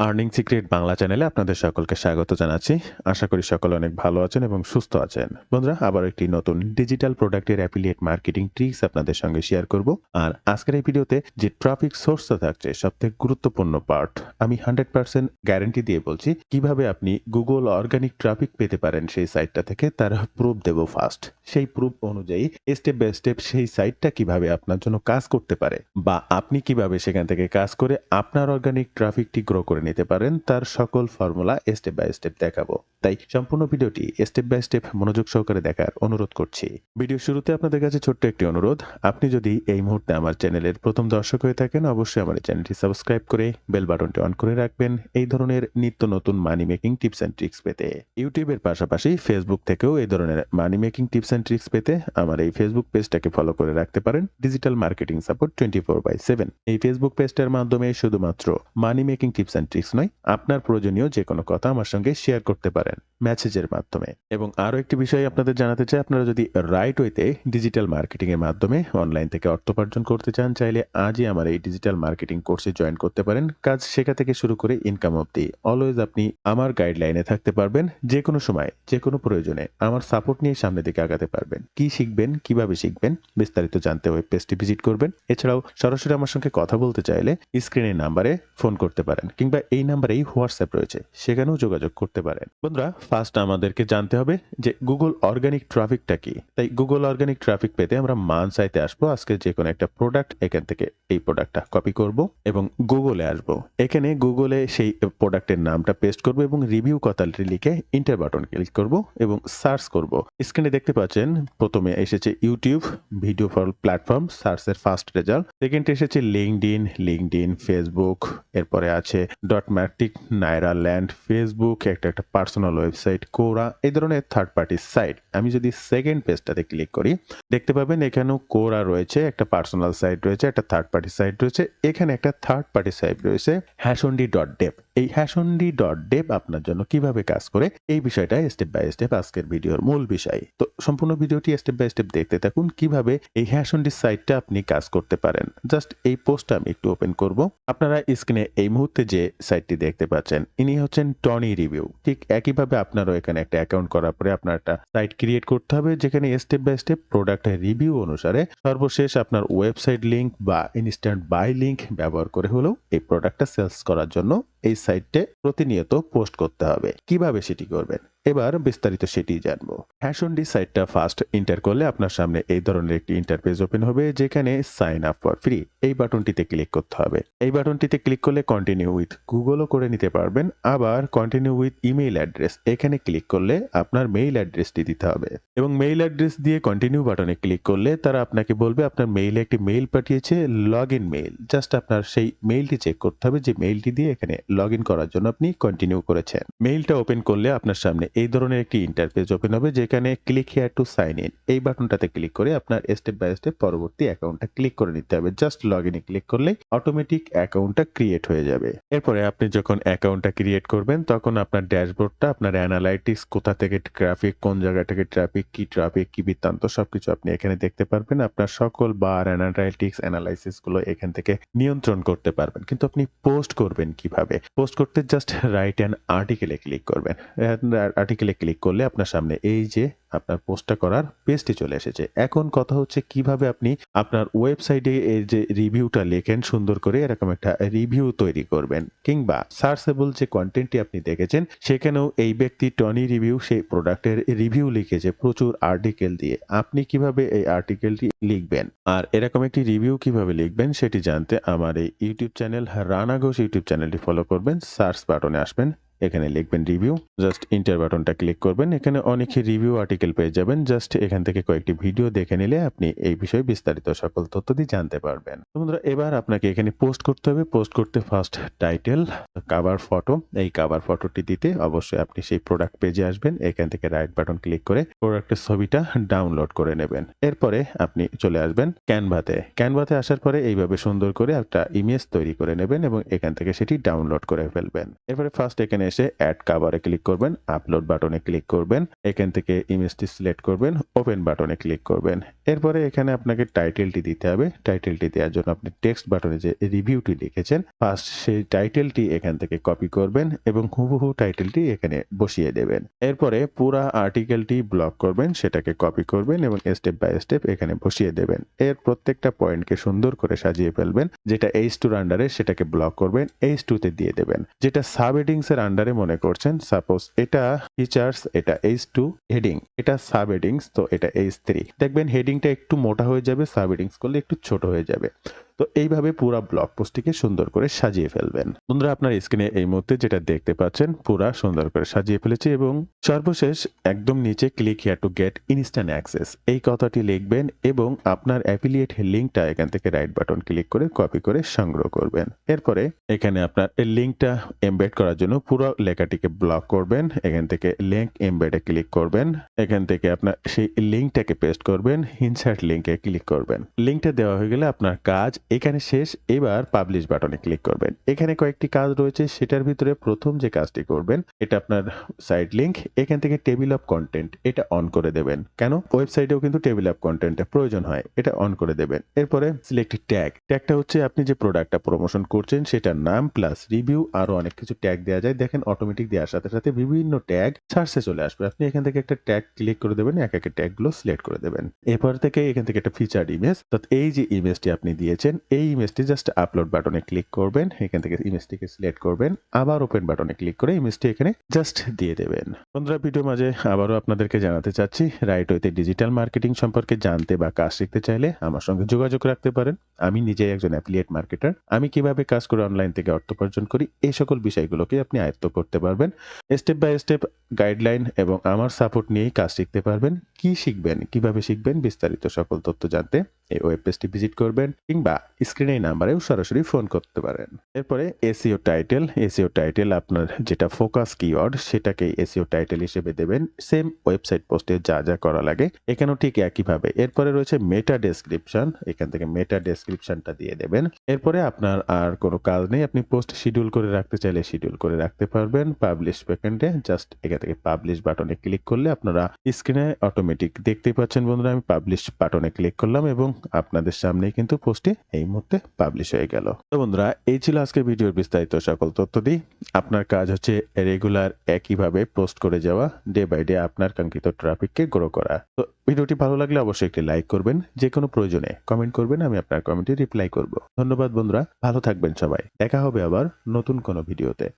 Earning secret Bangla চ্যানেলে আপনাদের সকলকে স্বাগত জানাচ্ছি। আশা করি সকলে অনেক ভালো আছেন এবং সুস্থ আছেন। বন্ধুরা, আবার একটি নতুন ডিজিটাল প্রোডাক্টের অ্যাফিলিয়েট মার্কেটিং ট্রিক্স আপনাদের সঙ্গে শেয়ার করব। আর আজকের এই ভিডিওতে যে ট্রাফিক সোর্সটা থাকছে সবথেকে গুরুত্বপূর্ণ পার্ট, আমি 100% গ্যারান্টি দিয়ে বলছি কিভাবে আপনি গুগল অর্গানিক ট্রাফিক পেতে পারেন সেই সাইটটা থেকে, তার প্রুফ দেব ফার্স্ট। সেই প্রুফ অনুযায়ী স্টেপ বাই স্টেপ সেই সাইটটা কিভাবে আপনার জন্য কাজ করতে পারে বা আপনি কিভাবে সেখান থেকে কাজ করে আপনার অর্গানিক ট্রাফিকটি গ্রো করে নিতে পারেন, তার সকল ফর্মুলা স্টেপ বাই স্টেপ দেখাবো। তাই সম্পূর্ণ ভিডিওটি স্টেপ বাই স্টেপ মনোযোগ সহকারে দেখার অনুরোধ করছি। ভিডিও শুরুতে আপনাদের কাছে ছোট্ট একটি অনুরোধ, আপনি যদি এই মুহূর্তে আমার চ্যানেলের প্রথম দর্শক হয়ে থাকেন, অবশ্যই আমার চ্যানেলটি সাবস্ক্রাইব করে বেল বাটনটি অন করে রাখবেন এই ধরনের নিত্য নতুন মানি মেকিং টিপস অ্যান্ড ট্রিক্স পেতে। ইউটিউবের পাশাপাশি ফেসবুক থেকেও এই ধরনের মানি মেকিং টিপস অ্যান্ড ট্রিক্স পেতে আমার এই ফেসবুক পেজটাকে ফলো করে রাখতে পারেন, ডিজিটাল মার্কেটিং সাপোর্ট 24/7। এই ফেসবুক পেজটার মাধ্যমে শুধুমাত্র মানি মেকিং টিপস অ্যান্ড ট্রিক্স নয়, আপনার প্রয়োজনীয় যে কোনো কথা আমার সঙ্গে শেয়ার করতে পারেন মেসেজের মাধ্যমে। এবং আরো একটি বিষয় আপনাদের জানাতে চাই, আপনারা যদি রাইট ওয়েতে ডিজিটাল মার্কেটিং এর মাধ্যমে অনলাইন থেকে অর্থ উপার্জন করতে চান, চাইলে আজই আমার এই ডিজিটাল মার্কেটিং কোর্সে জয়েন করতে পারেন। কাজ শেখা থেকে শুরু করে ইনকাম অবধি অলওয়েজ আপনি আমার গাইডলাইনে থাকতে পারবেন। যে কোনো সময় যে কোনো প্রয়োজনে আমার সাপোর্ট নিয়ে সামনের দিকে আগাতে পারবেন। কি শিখবেন, কিভাবে শিখবেন, বিস্তারিত জানতে ওয়েব পেজটি ভিজিট করবেন। এছাড়াও সরাসরি আমার সঙ্গে কথা বলতে চাইলে স্ক্রিনের নাম্বারে ফোন করতে পারেন, কিংবা এই নাম্বারেই হোয়াটসঅ্যাপ রয়েছে, সেখানেও যোগাযোগ করতে পারেন। বন্ধুরা, ফার্স্ট আমাদেরকে জানতে হবে যে গুগল অর্গানিক ট্রাফিকটা কি। তাই গুগল অর্গানিক ট্রাফিক পেতে আমরা মান সাইটে আসবো। আজকে যে কোনো একটা প্রোডাক্ট, এখান থেকে এই প্রোডাক্টটা কপি করব এবং গুগলে আসবো। এখানে গুগলে সেই প্রোডাক্টের নামটা পেস্ট করব এবং রিভিউ কথাটি লিখে ইন্টার বাটন ক্লিক করব এবং সার্চ করব। স্ক্রিনে দেখতে পাচ্ছেন প্রথমে এসেছে ইউটিউব ভিডিও ফর প্ল্যাটফর্ম, সার্চের ফার্স্ট রেজাল্ট। সেকেন্ডে এসেছে লিঙ্কডইন, ফেসবুক, এরপরে আছে ডটম্যাটিক, নাইরাল্যান্ড, ফেসবুক, একটা পার্সোনাল ওয়েবসাইট, কোরা, এই ধরনের থার্ড পার্টি সাইট। আমি যদি সেকেন্ড পেজটাতে ক্লিক করি, দেখতে পাবেন এখানেও কোরা রয়েছে, একটা পার্সোনাল সাইট রয়েছে, একটা থার্ড পার্টি সাইট রয়েছে, এখানে একটা থার্ড পার্টি সাইট রয়েছে hashondy.dev। এই hashondy.dev আপনার জন্য কিভাবে কাজ করে, এই বিষয়টা স্টেপ বাই স্টেপ আজকের ভিডিওর মূল বিষয়। তো সম্পূর্ণ ভিডিওটি স্টেপ বাই স্টেপ দেখতে থাকুন কিভাবে এই hashondy সাইটটা আপনি কাজ করতে পারেন। জাস্ট এই পোস্টটা আমি একটু ওপেন করব। আপনারা স্ক্রিনে এই মুহূর্তে যে সাইটটি দেখতে পাচ্ছেন, ইনি হচ্ছেন টনি রিভিউ। ঠিক একইভাবে আপনারও এখানে একটা অ্যাকাউন্ট করার পরে আপনার একটা সাইট ক্রিয়েট করতে হবে, যেখানে স্টেপ বাই স্টেপ প্রোডাক্টের রিভিউ অনুসারে সর্বশেষ আপনার ওয়েবসাইট লিংক বা ইনস্ট্যান্ট বাই লিংক ব্যবহার করে হলেও এই প্রোডাক্টটা সেলস করার জন্য এই সাইটে প্রতিনিয়ত পোস্ট করতে হবে। কিভাবে সেটি করবেন, এবার বিস্তারিত সেটি জানবো। হ্যাশন্ডি সাইটটা ফার্স্ট ইন্টার করলে আপনার সামনে এই ধরনের একটি ইন্টারফেস ওপেন হবে, যেখানে সাইন আপ ফর ফ্রি এই বাটনটিতে ক্লিক করতে হবে। এই বাটনটিতে ক্লিক করলে কন্টিনিউ উইথ গুগলও করে নিতে পারবেন, আবার কন্টিনিউ উইথ ইমেইল অ্যাড্রেস এখানে ক্লিক করলে আপনার মেইল অ্যাড্রেসটি দিতে হবে এবং মেইল অ্যাড্রেস দিয়ে কন্টিনিউ বাটনে ক্লিক করলে তারা আপনাকে বলবে আপনার মেইলে একটি মেইল পাঠিয়েছে, লগ ইন মেইল। জাস্ট আপনার সেই মেইলটি চেক করতে হবে যে মেইলটি দিয়ে এখানে লগ ইন করার জন্য আপনি কন্টিনিউ করেছেন। মেইলটা ওপেন করলে আপনার সামনে এই ধরনের একটি ইন্টারফেস ওপেন হবে, যেখানে click here to sign in এই বাটনটাতে ক্লিক করে আপনার স্টেপ বাই স্টেপ পরবর্তী অ্যাকাউন্টটা ক্লিক করে নিতে হবে। জাস্ট লগ ইনে ক্লিক করলে অটোমেটিক অ্যাকাউন্টটা ক্রিয়েট হয়ে যাবে। এরপরে আপনি যখন অ্যাকাউন্টটা ক্রিয়েট করবেন, তখন আপনার ড্যাশবোর্ডটা, আপনার অ্যানালাইটিক্স, কোথা থেকে ট্রাফিক, কোন জায়গা থেকে ট্রাফিক কি বৃত্তান্ত, সবকিছু আপনি এখানে দেখতে পারবেন। আপনার সকল বার অ্যানালাইটিক্স অ্যানালাইসিস গুলো এখান থেকে নিয়ন্ত্রণ করতে পারবেন। কিন্তু আপনি পোস্ট করবেন কিভাবে? পোস্ট করতে জাস্ট রাইট অ্যান আর্টিকেলে ক্লিক করবেন। আর্টিকেলে ক্লিক করলে আপনার সামনে এই যে আপনার পোস্টটা করার পেজটি চলে এসেছে। এখন কথা হচ্ছে কিভাবে আপনি আপনার ওয়েবসাইটে এই যে রিভিউটা লেখেন সুন্দর করে, এরকম একটা রিভিউ তৈরি করবেন, কিংবা সার্চেবল যে কন্টেন্টটি আপনি দেখেছেন সেখানেও এই ব্যক্তি টনি রিভিউ সেই প্রোডাক্টের রিভিউ লিখেছে প্রচুর আর্টিকেল দিয়ে। আপনি কিভাবে এই আর্টিকেলটি লিখবেন আর এরকম একটি রিভিউ কিভাবে লিখবেন সেটি জানতে আমার এই YouTube channel Rana Ghosh YouTube চ্যানেলটি ফলো করবেন। সার্চ বাটনে আসবেন, এখানে লিখবেন রিভিউ, জাস্ট ইন্টার বাটনটা ক্লিক করবেন। এখানে অনেক রিভিউ আর্টিকেল পেয়ে যাবেন। জাস্ট এখান থেকে কয়েকটি ভিডিও দেখে নিলে আপনি এই বিষয়ে বিস্তারিত সকল তথ্যটি জানতে পারবেন। বন্ধুরা, এবার আপনাকে এখানে পোস্ট করতে হবে। পোস্ট করতে ফার্স্ট টাইটেল, কভার ফটো, এই কভার ফটোটি দিতে অবশ্যই আপনি সেই প্রোডাক্ট পেজে আসবেন। এখান থেকে রাইট বাটন ক্লিক করে প্রোডাক্টের ছবিটা ডাউনলোড করে নেবেন। এরপরে আপনি চলে আসবেন ক্যানভাতে আসার পরে এইভাবে সুন্দর করে একটা ইমেজ তৈরি করে নেবেন এবং এখান থেকে সেটি ডাউনলোড করে ফেলবেন। এরপরে ফার্স্ট এখানে এসে অ্যাড কভারে ক্লিক করবেন, আপলোড বাটনে ক্লিক করবেন, এখান থেকে ইমেজটি সিলেক্ট করবেন, ওপেন বাটনে ক্লিক করবেন। এরপরে এখানে আপনাকে টাইটেলটি দিতে হবে। টাইটেলটি দেওয়ার জন্য আপনি টেক্সট বাটনে যে রিভিউটি লিখেছেন ফার্স্ট সেই টাইটেলটি এখান থেকে কপি করবেন এবং হুবহু টাইটেলটি এখানে বসিয়ে দেবেন। এরপরে পুরা আর্টিকেলটি ব্লক করবেন, সেটাকে কপি করবেন এবং স্টেপ বাই স্টেপ এখানে বসিয়ে দেবেন। এর প্রত্যেকটা পয়েন্টকে সুন্দর করে সাজিয়ে ফেলবেন। যেটা H2 এর আন্ডারে সেটাকে ব্লক করবেন, H2 তে দিয়ে দেবেন। যেটা সাব হেডিংস এর আন্ডারে মনে করছেন, সাপোজ এটা ফিচার্স, এটা H2, হেডিং এটা সাব হেডিংস, তো এটা H3। দেখবেন হেডিংটা একটু মোটা হয়ে যাবে, সাব হেডিংস করলে একটু ছোট হয়ে যাবে। তো এইভাবে পুরা ব্লগ পোস্টটিকে সুন্দর করে সাজিয়ে ফেলবেন। বন্ধুরা আপনার স্ক্রিনে এই মুহূর্তে যেটা দেখতে পাচ্ছেন পুরা সুন্দর করে সাজিয়ে ফেলেছি এবং সর্বশেষ একদম নিচে click here to get instant access এই কথাটি লিখবেন এবং আপনার অ্যাফিলিয়েট লিঙ্কটা এখান থেকে রাইট বাটন ক্লিক করে কপি করে সংগ্রহ করবেন। এরপরে এখানে আপনার লিঙ্কটা এমবেড করার জন্য পুরো লেখাটিকে ব্লক করবেন, এখান থেকে লিঙ্ক এমবেডে ক্লিক করবেন, এখান থেকে আপনার সেই লিঙ্কটাকে পেস্ট করবেন, ইনসার্ট লিঙ্কে ক্লিক করবেন। লিঙ্কটা দেওয়া হয়ে গেলে আপনার কাজ এখানে শেষ। এবার পাবলিশ বাটনে ক্লিক করবেন। এখানে কয়েকটি কাজ রয়েছে, সেটার ভিতরে প্রথম যে কাজটি করবেন এটা আপনার সাইট লিঙ্ক, এখান থেকে টেবিল অফ কন্টেন্ট এটা অন করে দেবেন। কেন ওয়েবসাইটেও কিন্তু টেবিল অফ কন্টেন্টের প্রয়োজন হয়, এটা অন করে দেবেন। এরপরে সিলেক্ট ট্যাগ, ট্যাগটা হচ্ছে আপনি যে প্রোডাক্টটা প্রমোশন করছেন সেটার নাম প্লাস রিভিউ, আরো অনেক কিছু ট্যাগ দেওয়া যায়। দেখেন অটোমেটিক দেওয়ার সাথে সাথে বিভিন্ন ট্যাগ সার্চে চলে আসবে। আপনি এখান থেকে একটা ট্যাগ ক্লিক করে দেবেন, এক এক ট্যাগ গুলো সিলেক্ট করে দেবেন। এরপর থেকে এখান থেকে একটা ফিচার্ড ইমেজ, এই যে ইমেজটি আপনি দিয়েছেন এই ইমেজটি জাস্ট আপলোড বাটনে ক্লিক করবেন, এখান থেকে ইমেজটিকে সিলেক্ট করবেন, আবার ওপেন বাটনে ক্লিক করে ইমেজটি এখানে জাস্ট দিয়ে দেবেন। বন্ধুরা ভিডিও মাঝে আবারও আপনাদেরকে জানাতে চাচ্ছি, রাইট ওয়েতে ডিজিটাল মার্কেটিং সম্পর্কে জানতে বা কাজ শিখতে চাইলে আমার সঙ্গে যোগাযোগ রাখতে পারেন। আমি নিজেই একজন অ্যাফিলিয়েট মার্কেটার। আমি কিভাবে কাজ করে অনলাইন থেকে অর্থ উপার্জন করি এই সকল বিষয়গুলোকে আপনি আয়ত্ত করতে পারবেন। স্টেপ বাই স্টেপ গাইডলাইন এবং আমার সাপোর্ট নিয়েই কাজ শিখতে পারবেন। কি শিখবেন, কিভাবে শিখবেন, বিস্তারিত সকল তথ্য জানতে এই ওয়েব পেজটি ভিজিট করবেন কিংবা স্ক্রিনে এই নাম্বারেও সরাসরি ফোন করতে পারেন। এরপরে এসইও টাইটেল আপনার যেটা ফোকাস কিওয়ার্ড সেটাকে এসইও টাইটেল হিসেবে দেবেন। সেম ওয়েবসাইট পোস্টে যা যা করা লাগে এখানেও ঠিক একইভাবে। এরপরে রয়েছে মেটা ডেসক্রিপশন, এখান থেকে মেটা ডেসক্রিপশনটা দিয়ে দেবেন। এরপরে আপনার আর কোনো কাজ নেই, আপনি পোস্ট শিডিউল করে রাখতে চাইলে শিডিউল করে রাখতে পারবেন। পাবলিশ ব্যাকএন্ডে জাস্ট এখান থেকে পাবলিশ বাটনে ক্লিক করলে আপনারা স্ক্রিনে অটোমেটিক দেখতেই পাচ্ছেন। বন্ধুরা আমি পাবলিশ বাটনে ক্লিক করলাম এবং আপনাদের সামনেই কিন্তু পোস্টটি এই মুহূর্তে পাবলিশ হয়ে গেল। তো বন্ধুরা এই ছিল আজকের ভিডিওর বিস্তারিত সকল তথ্য দিই। আপনার কাজ হচ্ছে রেগুলার একইভাবে পোস্ট করে যাওয়া, ডে বাই ডে আপনার কাঙ্ক্ষিত ট্রাফিককে গ্রো করা। তো ভিডিওটি ভালো লাগলে অবশ্যই একটি লাইক করবেন, যে কোনো প্রয়োজনে কমেন্ট করবেন, আমি আপনার কমেন্টে রিপ্লাই করব। ধন্যবাদ বন্ধুরা, ভালো থাকবেন সবাই, দেখা হবে আবার নতুন কোনো ভিডিওতে।